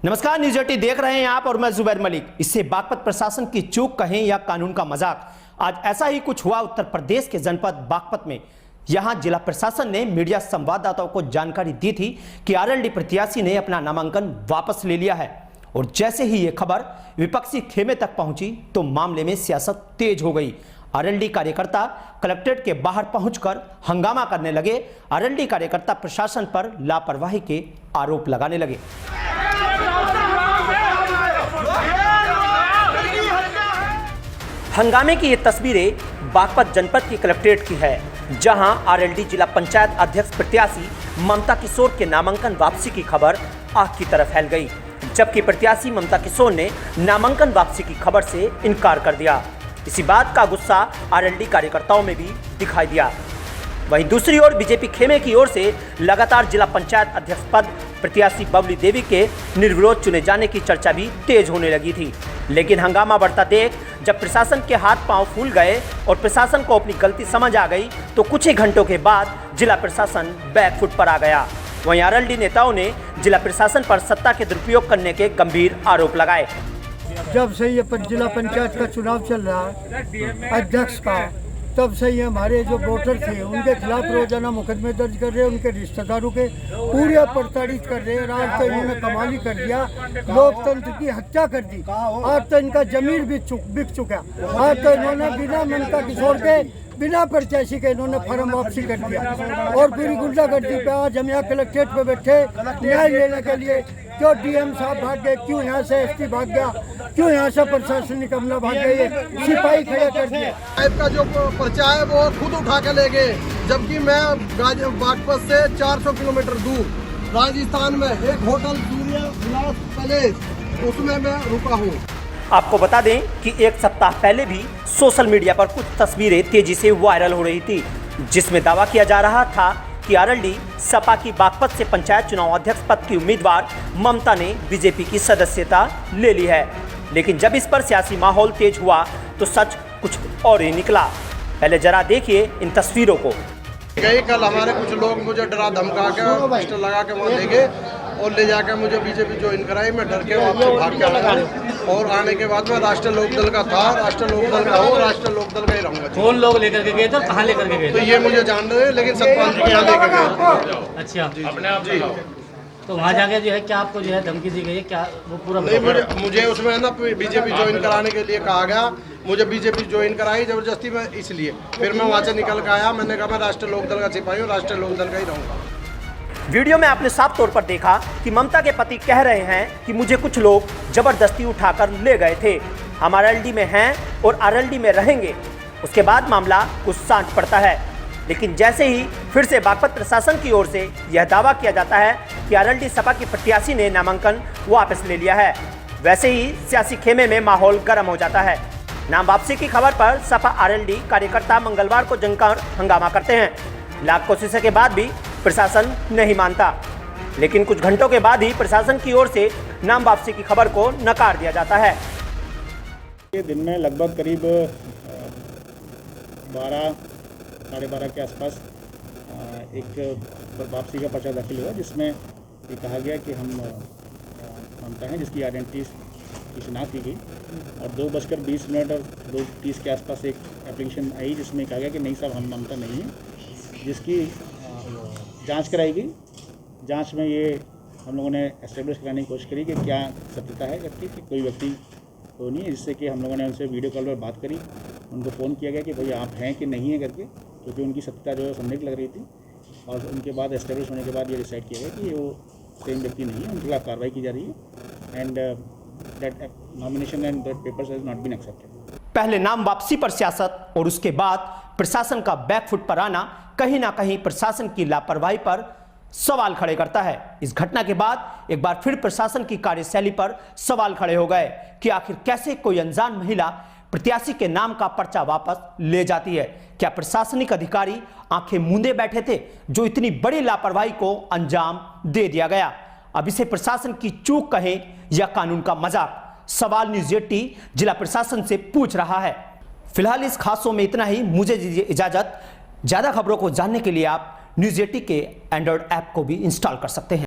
नमस्कार, न्यूज 18 देख रहे हैं आप और मैं जुबैर मलिक। इससे बागपत प्रशासन की चूक कहें या कानून का मजाक, आज ऐसा ही कुछ हुआ उत्तर प्रदेश के जनपद बागपत में। यहां जिला प्रशासन ने मीडिया संवाददाताओं को जानकारी दी थी कि आरएलडी प्रत्याशी ने अपना नामांकन वापस ले लिया है। और जैसे ही ये खबर विपक्षी खेमे तक पहुंची तो मामले में सियासत तेज हो गई। आरएलडी कार्यकर्ता कलेक्ट्रेट के बाहर पहुंचकर हंगामा करने लगे। आरएलडी कार्यकर्ता प्रशासन पर लापरवाही के आरोप लगाने लगे। हंगामे की ये तस्वीरें बागपत जनपद की कलेक्ट्रेट की है, जहां आरएलडी जिला पंचायत अध्यक्ष प्रत्याशी ममता किशोर के नामांकन वापसी की खबर आग की तरह फैल गई, जबकि प्रत्याशी ममता किशोर ने नामांकन वापसी की खबर से इनकार कर दिया। इसी बात का गुस्सा आरएलडी कार्यकर्ताओं में भी दिखाई दिया। वहीं दूसरी ओर बीजेपी खेमे की ओर से लगातार जिला पंचायत अध्यक्ष पद प्रत्याशी बबली देवी के निर्विरोध चुने जाने की चर्चा भी तेज होने लगी थी। लेकिन हंगामा बढ़ता देख जब प्रशासन के हाथ पांव फूल गए और प्रशासन को अपनी गलती समझ आ गई तो कुछ ही घंटों के बाद जिला प्रशासन बैकफुट पर आ गया। वहीं आरएलडी नेताओं ने जिला प्रशासन पर सत्ता के दुरुपयोग करने के गंभीर आरोप लगाए। जब से ये जिला पंचायत का चुनाव चल रहा है अध्यक्ष का, तब से ये हमारे जो वोटर थे उनके खिलाफ रोजाना मुकदमे दर्ज कर रहे हैं, उनके रिश्तेदारों के पूरे प्रताड़ित कर रहे हैं। आज तो इन्होंने कमाल ही कर दिया, लोकतंत्र की हत्या कर दी। आज तो इनका जमीर भी बिक चुका। आज तो इन्होंने बिना ममता किशोर के, बिना प्रत्याशी के इन्होंने फर्म वापसी कर दिया और पूरी गुंडागर्दी पे आज हम यहाँ कलेक्ट्रेट पे बैठे न्याय लेने के लिए। क्यों डीएम साहब भाग गए, क्यों यहाँ से एसपी भाग गया, क्यों यहाँ से प्रशासनिक अमला भाग गए, सिपाही खड़े कर दिए। का जो पर्चा है वो खुद उठा के ले गए, जबकि मैं बागपत से 400 किलोमीटर दूर राजस्थान में एक होटल सूर्य विलास पैलेस, उसमें मैं रुका हूँ। आपको बता दें कि एक सप्ताह पहले भी सोशल मीडिया पर कुछ तस्वीरें तेजी से वायरल हो रही थी, जिसमें दावा किया जा रहा था कि आरएलडी सपा की बागपत से पंचायत चुनाव अध्यक्ष पद की उम्मीदवार ममता ने बीजेपी की सदस्यता ले ली है। लेकिन जब इस पर सियासी माहौल तेज हुआ तो सच कुछ और ही निकला। पहले जरा देखिए इन तस्वीरों को। गई कल हमारे कुछ लोग मुझे डरा धमका के पोस्टर लगा के वहाँ ले गए और ले जाकर मुझे बीजेपी ज्वाइन कराई। मैं डर के वहाँ से भाग के आया और आने के बाद में राष्ट्रीय लोकदल का था, राष्ट्रीय लोकदल का हो, राष्ट्रीय लोकदल का ही रहूंगा। कौन लोग लेकर के गए थे, कहाँ लेकर के गए तो ये मुझे जान रहे हैं, लेकिन सतपाल जी के यहाँ लेकर गए। अच्छा, अपने आप जी। तो वहाँ जाके जो है क्या आपको जो है धमकी दी गई है, क्या वो पूरा नहीं? मुझे उसमें है ना बीजेपी ज्वाइन कराने के लिए कहा गया। मुझे बीजेपी ज्वाइन कराई जबरदस्ती में, इसलिए फिर मैं वहाँ से निकल के आया। मैंने कहा मैं राष्ट्रीय लोकदल का सिपाही हूँ, राष्ट्रीय लोकदल का ही रहूँगा। वीडियो में आपने साफ तौर पर देखा कि ममता के पति कह रहे हैं कि मुझे कुछ लोग जबरदस्ती उठाकर ले गए थे, हम आरएलडी में हैं और आरएलडी में रहेंगे। उसके बाद मामला कुछ शांत पड़ता है, लेकिन जैसे ही फिर से बागपत प्रशासन की ओर से यह दावा किया जाता है कि आरएलडी सपा की प्रत्याशी ने नामांकन वापस ले लिया है, वैसे ही सियासी खेमे में माहौल गर्म हो जाता है। नाम वापसी की खबर पर सपा आरएलडी कार्यकर्ता मंगलवार को जमकर हंगामा करते हैं। लाख कोशिशों के बाद भी प्रशासन नहीं मानता, लेकिन कुछ घंटों के बाद ही प्रशासन की ओर से नाम वापसी की खबर को नकार दिया जाता है। ये दिन में लगभग करीब 12 साढ़े 12 के आसपास एक वापसी का पर्चा दाखिल हुआ, जिसमें ये कहा गया कि हम ममता हैं, जिसकी आइडेंटिटी की शिनाख्त की गई। और 2:20 और 2:30 के आसपास एक एप्लीकेशन आई जिसमें कहा गया कि नहीं साहब, हम ममता नहीं हैं, जिसकी जांच कराई गई। जांच में ये हम लोगों ने एस्टेब्लिश कराने की कोशिश करी कि क्या सत्यता है करके, कि कोई व्यक्ति तो नहीं है, जिससे कि हम लोगों ने उनसे वीडियो कॉल पर बात करी। उनको फ़ोन किया गया कि भाई आप हैं कि नहीं है करके, क्योंकि उनकी सत्यता जो है संदिग्ध लग रही थी। और उनके बाद एस्टेब्लिश होने के बाद ये डिसाइड किया गया कि वो सेम व्यक्ति नहीं है, उनके खिलाफ कार्रवाई की जा रही है। And that nomination and that papers has not been accepted. पहले नाम वापसी पर सियासत और उसके बाद प्रशासन का बैकफुट पर आना कहीं ना कहीं प्रशासन की लापरवाही पर सवाल खड़े करता है। इस घटना के बाद एक बार फिर प्रशासन की कार्यशैली पर सवाल खड़े हो गए कि आखिर कैसे कोई अनजान महिला प्रत्याशी के नाम का पर्चा वापस ले जाती है। क्या प्रशासनिक अधिकारी आंखें मूंदे बैठे थे जो इतनी बड़ी लापरवाही को अंजाम दे दिया गया? अब इसे प्रशासन की चूक कहें या कानून का मजाक, सवाल न्यूज 18 जिला प्रशासन से पूछ रहा है। फिलहाल इस खास शो में इतना ही, मुझे दीजिए इजाजत। ज्यादा खबरों को जानने के लिए आप न्यूज 18 के एंड्रॉइड ऐप को भी इंस्टॉल कर सकते हैं।